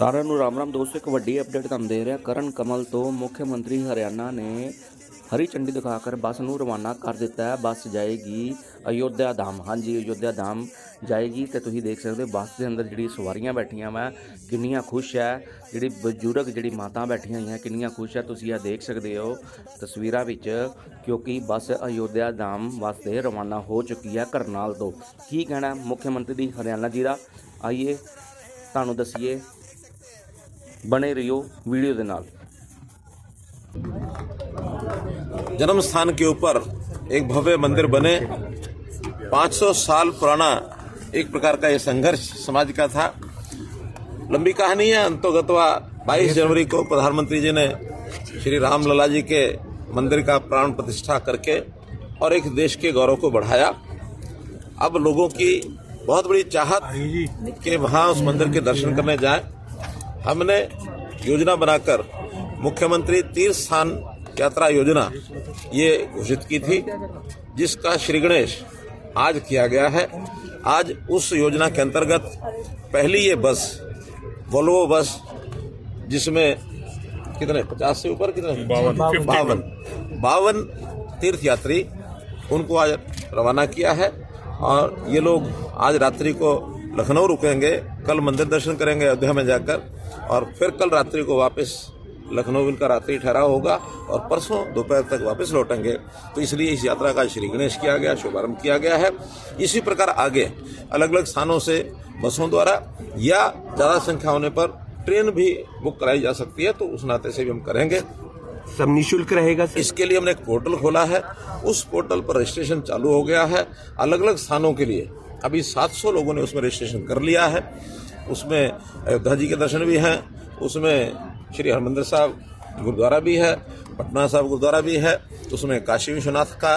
ਸਾਰਿਆਂ ਨੂੰ ਰਾਮ ਰਾਮ ਦੋਸਤੋ, ਇੱਕ ਵੱਡੀ ਅਪਡੇਟ ਤੁਹਾਨੂੰ ਦੇ ਰਿਹਾ। ਕਰਨ ਕਮਲ ਤੋਂ ਮੁੱਖ ਮੰਤਰੀ ਹਰਿਆਣਾ ਨੇ ਹਰੀ ਝੰਡੀ ਦਿਖਾकर ਬੱਸ ਨੂੰ ਰਵਾਨਾ ਕਰ ਦਿੱਤਾ ਹੈ। ਬੱਸ ਜਾਏਗੀ ਅਯੋਧਿਆ ਧਾਮ। ਹਾਂਜੀ, ਅਯੋਧਿਆ ਧਾਮ ਜਾਏਗੀ ਤੇ ਤੁਸੀਂ ਦੇਖ ਸਕਦੇ ਹੋ ਬੱਸ ਦੇ ਅੰਦਰ ਜਿਹੜੀ ਸਵਾਰੀਆਂ ਬੈਠੀਆਂ ਵਾ ਕਿੰਨੀਆਂ ਖੁਸ਼ ਹੈ। ਜਿਹੜੀ ਬਜ਼ੁਰਗ ਜਿਹੜੀ ਮਾਤਾ ਬੈਠੀਆਂ ਹੋਈਆਂ ਕਿੰਨੀਆਂ ਖੁਸ਼ ਹੈ, ਤੁਸੀਂ ਇਹ ਦੇਖ ਸਕਦੇ ਹੋ ਤਸਵੀਰਾਂ ਵਿੱਚ, ਕਿਉਂਕਿ ਬੱਸ ਅਯੋਧਿਆ ਧਾਮ ਵਾਸਤੇ ਰਵਾਨਾ ਹੋ ਚੁੱਕੀ ਹੈ ਕਰਨਾਲ ਤੋਂ। ਕੀ ਕਹਿਣਾ ਮੁੱਖ ਮੰਤਰੀ ਹਰਿਆਣਾ ਜੀ ਦਾ, ਆइए ਤੁਹਾਨੂੰ ਦਸੀਏ, बने रहियो वीडियो के नाल। जन्म स्थान के ऊपर एक भव्य मंदिर बने, 500 साल पुराना एक प्रकार का ये संघर्ष समाज का था। लंबी कहानी है। अंतोगत्वा 22 जनवरी को प्रधानमंत्री जी ने श्री राम लला जी के मंदिर का प्राण प्रतिष्ठा करके और एक देश के गौरव को बढ़ाया। अब लोगों की बहुत बड़ी चाहत कि वहां उस मंदिर के दर्शन करने जाएं। हमने योजना बनाकर मुख्यमंत्री तीर्थ स्थान यात्रा योजना ये घोषित की थी, जिसका श्री गणेश आज किया गया है। आज उस योजना के अंतर्गत पहली ये बस, वोल्वो बस, जिसमें कितने 50 से ऊपर कितने 52 तीर्थ यात्री, उनको आज रवाना किया है। और ये लोग आज रात्रि को लखनऊ रुकेंगे, कल मंदिर दर्शन करेंगे अयोध्या में जाकर, और फिर कल रात्रि को वापस लखनऊ इनका रात्रि ठहराव होगा और परसों दोपहर तक वापस लौटेंगे। तो इसलिए इस यात्रा का श्री गणेश किया गया, शुभारंभ किया गया है। इसी प्रकार आगे अलग अलग स्थानों से बसों द्वारा या ज्यादा संख्या होने पर ट्रेन भी बुक कराई जा सकती है, तो उस नाते से भी हम करेंगे। सब निःशुल्क रहेगा सर? इसके लिए हमने एक पोर्टल खोला है, उस पोर्टल पर रजिस्ट्रेशन चालू हो गया है। अलग अलग स्थानों के लिए अभी 700 लोगों ने उसमें रजिस्ट्रेशन कर लिया है। उसमें अयोध्या जी के दर्शन भी हैं, उसमें श्री हरमंदिर साहब गुरुद्वारा भी है, पटना साहब गुरुद्वारा भी है, उसमें काशी विश्वनाथ का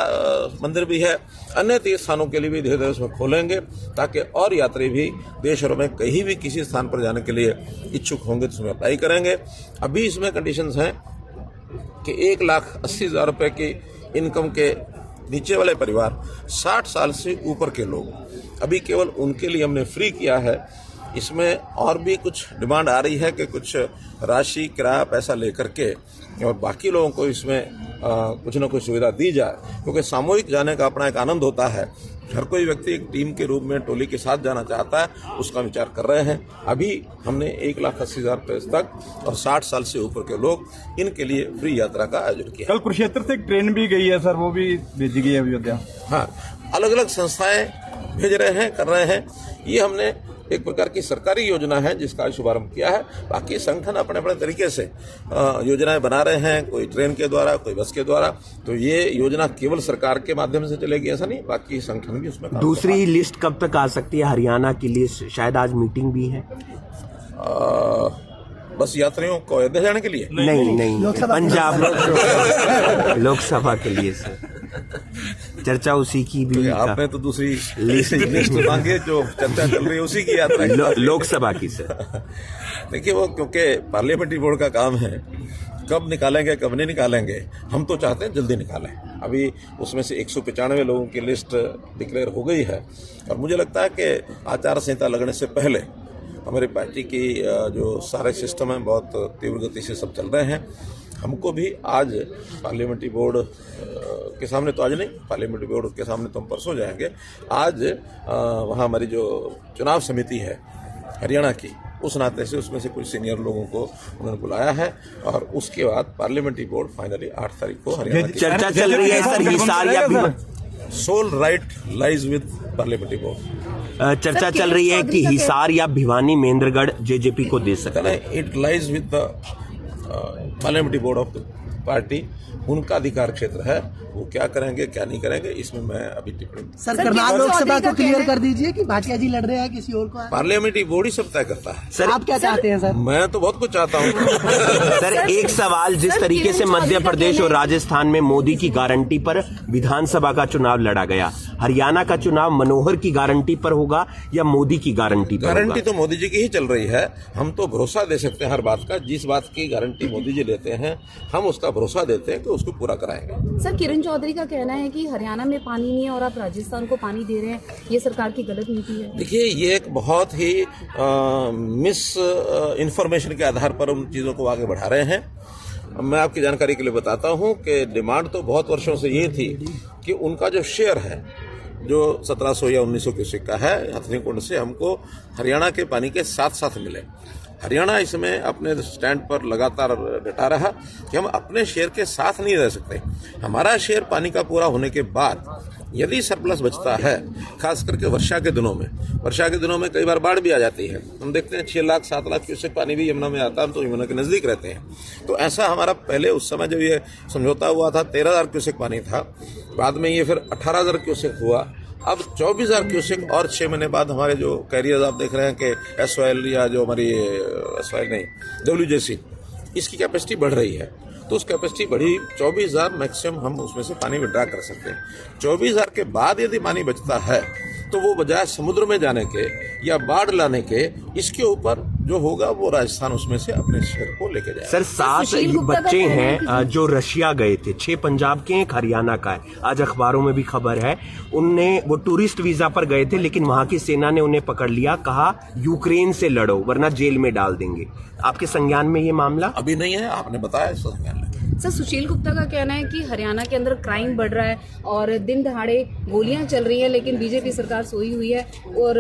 मंदिर भी है। अन्य तीर्थ स्थानों के लिए भी धीरे धीरे उसमें खोलेंगे, ताकि और यात्री भी देश भर में कहीं भी किसी स्थान पर जाने के लिए इच्छुक होंगे तो उसमें अप्लाई करेंगे। अभी इसमें कंडीशंस हैं कि 1,80,000 रुपए की इनकम के नीचे वाले परिवार, 60 साल से ऊपर के लोग, अभी केवल उनके लिए हमने फ्री किया है। इसमें और भी कुछ डिमांड आ रही है कि कुछ राशि किराया पैसा लेकर के और बाकी लोगों को इसमें कुछ न कुछ सुविधा दी जाए, क्योंकि सामूहिक जाने का अपना एक आनंद होता है। हर कोई व्यक्ति एक टीम के रूप में टोली के साथ जाना चाहता है, उसका विचार कर रहे हैं। अभी हमने 1,80,000 रुपए तक और 60 साल से ऊपर के लोग, इनके लिए फ्री यात्रा का आयोजन किया। कल कुरुक्षेत्र से एक ट्रेन भी गई है सर, वो भी भेजी गई है अयोध्या। हाँ, अलग अलग संस्थाएं भेज रहे हैं, कर रहे हैं। ये हमने एक प्रकार की सरकारी योजना है जिसका शुभारंभ किया है। बाकी संगठन अपने अपने तरीके से योजनाएं बना रहे हैं, कोई ट्रेन के द्वारा, कोई बस के द्वारा। तो ये योजना केवल सरकार के माध्यम से चलेगी ऐसा नहीं, बाकी संगठन भी उसमें। दूसरी लिस्ट कब तक आ सकती है? हरियाणा की लिस्ट, शायद आज मीटिंग भी है। बस यात्रियों को अयोध्या जाने के लिए नहीं, पंजाब लोकसभा के लिए सर चर्चा उसी की भी। आपने तो दूसरी लिस्ट मांगे, जो चर्चा चल रही है उसी की यात्रा लोकसभा की सर। देखिए, वो क्योंकि पार्लियामेंट्री बोर्ड का काम है, कब निकालेंगे कब नहीं निकालेंगे, हम तो चाहते हैं जल्दी निकालें। अभी उसमें से 195 लोगों की लिस्ट डिक्लेयर हो गई है, और मुझे लगता है कि आचार संहिता लगने से पहले हमारी पार्टी की जो सारे सिस्टम हैं बहुत तीव्र गति से सब चल रहे हैं। हमको भी आज पार्लियामेंट्री बोर्ड के सामने, तो आज नहीं, पार्लियामेंट्री बोर्ड के सामने तो हम परसों जाएंगे। आज वहाँ हमारी जो चुनाव समिति है हरियाणा की, उस नाते से उसमें से कुछ सीनियर लोगों को उन्होंने बुलाया है, और उसके बाद पार्लियामेंट्री बोर्ड फाइनली 8 तारीख को हरियाणा की चर्चा चल रही है सर, हिसार या sole right lies with parliamentary board. चर्चा चल रही है कि हिसार या भिवानी महेंद्रगढ़ जेजेपी को दे सकते हैं। It lies with the parliamentary board of the party, उनका अधिकार क्षेत्र है। वो क्या करेंगे क्या नहीं करेंगे, इसमें मैं अभी टिप्पणी। सर, करनाल लोकसभा को क्लियर कर दीजिए कि भाटिया जी लड़ रहे हैं, किसी और को? पार्लियामेंट्री बोर्ड ही सब तय करता है। सर, आप क्या चाहते हैं सर? मैं तो बहुत कुछ चाहता हूँ। सर, एक सवाल, जिस तरीके से मध्य प्रदेश और राजस्थान में मोदी की गारंटी पर विधानसभा का चुनाव लड़ा गया, हरियाणा का चुनाव मनोहर की गारंटी पर होगा या मोदी की गारंटी पर? गारंटी तो मोदी जी की ही चल रही है। हम तो भरोसा दे सकते हैं हर बात का। जिस बात की गारंटी मोदी जी लेते हैं, हम उसका भरोसा देते हैं कि उसको पूरा कराएंगे। सर, किरण चौधरी का कहना है कि हरियाणा में पानी नहीं है और आप राजस्थान को पानी दे रहे हैं, ये सरकार की गलत नीति है। देखिए, ये एक बहुत ही मिस इन्फॉर्मेशन के आधार पर उन चीज़ों को आगे बढ़ा रहे हैं। मैं आपकी जानकारी के लिए बताता हूं कि डिमांड तो बहुत वर्षों से ये थी कि उनका जो शेयर है, जो 1700 या 1900 क्यूसेक का है हथनीकुंड से, हमको हरियाणा के पानी के साथ साथ मिले। हरियाणा इसमें अपने स्टैंड पर लगातार डटा रहा कि हम अपने शेयर के साथ नहीं रह सकते। हमारा शेयर पानी का पूरा होने के बाद यदि सरप्लस बचता है, खास करके वर्षा के दिनों में कई बार बाढ़ भी आ जाती है। हम देखते हैं 6 लाख 7 लाख क्यूसेक पानी भी यमुना में आता है, हम तो यमुना के नजदीक रहते हैं। तो ऐसा हमारा पहले उस समय जब ये समझौता हुआ था 13,000 क्यूसेक पानी था, बाद में ये फिर 18,000 क्यूसेक हुआ, अब 24,000 क्यूसेक और 6 महीने बाद हमारे जो कैरियर्स आप देख रहे हैं कि एसवाइल या जो हमारी एसवाइल नहीं WJC, इसकी कैपेसिटी बढ़ रही है। तो उस कैपेसिटी बढ़ी 24,000 मैक्सिमम हम उसमें से पानी विड्रा कर सकते हैं। 24,000 के बाद यदि पानी बचता है तो वो बजाय समुद्र में जाने के या बाढ़ लाने के, इसके ऊपर जो होगा वो राजस्थान उसमें से अपने शेयर को लेके जाएगा। सर 7 बच्चे हैं जो रशिया गए थे, 6 पंजाब के, 1 हरियाणा का है। आज अखबारों में भी खबर है, वो टूरिस्ट वीजा पर गए थे, लेकिन वहां की सेना ने उन्हें पकड़ लिया, कहा यूक्रेन से लड़ो वरना जेल में डाल देंगे। आपके संज्ञान में ये मामला अभी नहीं है, आपने बताया संज्ञान में। सर, सुशील गुप्ता का कहना है कि हरियाणा के अंदर क्राइम बढ़ रहा है और दिन दहाड़े गोलियां चल रही हैं, लेकिन बीजेपी सरकार सोई हुई है और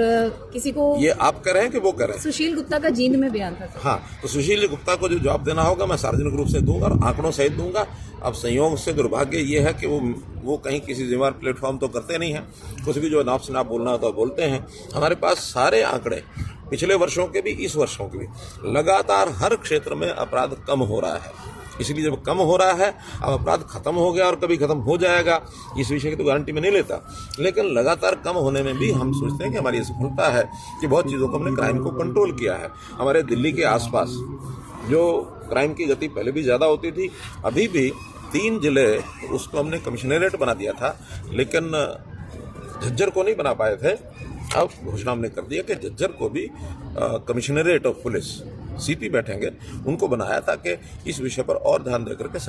किसी को। ये आप कह रहे हैं कि वो कह रहे हैं? सुशील गुप्ता का जींद में बयान था। हाँ, तो सुशील गुप्ता को जो जवाब देना होगा मैं सार्वजनिक रूप से दूंगा और आंकड़ों सहित दूंगा। अब संयोग से दुर्भाग्य ये है कि वो कहीं किसी जिम्मेदार प्लेटफॉर्म तो करते नहीं है, कुछ भी जो नाप से नाप बोलना होता है बोलते हैं। हमारे पास सारे आंकड़े, पिछले वर्षों के भी, इस वर्षों के भी, लगातार हर क्षेत्र में अपराध कम हो रहा है। इसलिए जब कम हो रहा है, अब अपराध खत्म हो गया और कभी खत्म हो जाएगा, इस विषय की तो गारंटी में नहीं लेता, लेकिन लगातार कम होने में भी हम सोचते हैं कि हमारी सफलता है कि बहुत चीज़ों को हमने क्राइम को कंट्रोल किया है। हमारे दिल्ली के आसपास जो क्राइम की गति पहले भी ज़्यादा होती थी, अभी भी 3 जिले उसको हमने कमिश्नरेट बना दिया था, लेकिन झज्जर को नहीं बना पाए थे। अब घोषणा हमने कर दिया कि झज्जर को भी कमिश्नरेट ऑफ पुलिस CP बैठेंगे, उनको बनाया ताकि इस विषय पर और ध्यान देकर के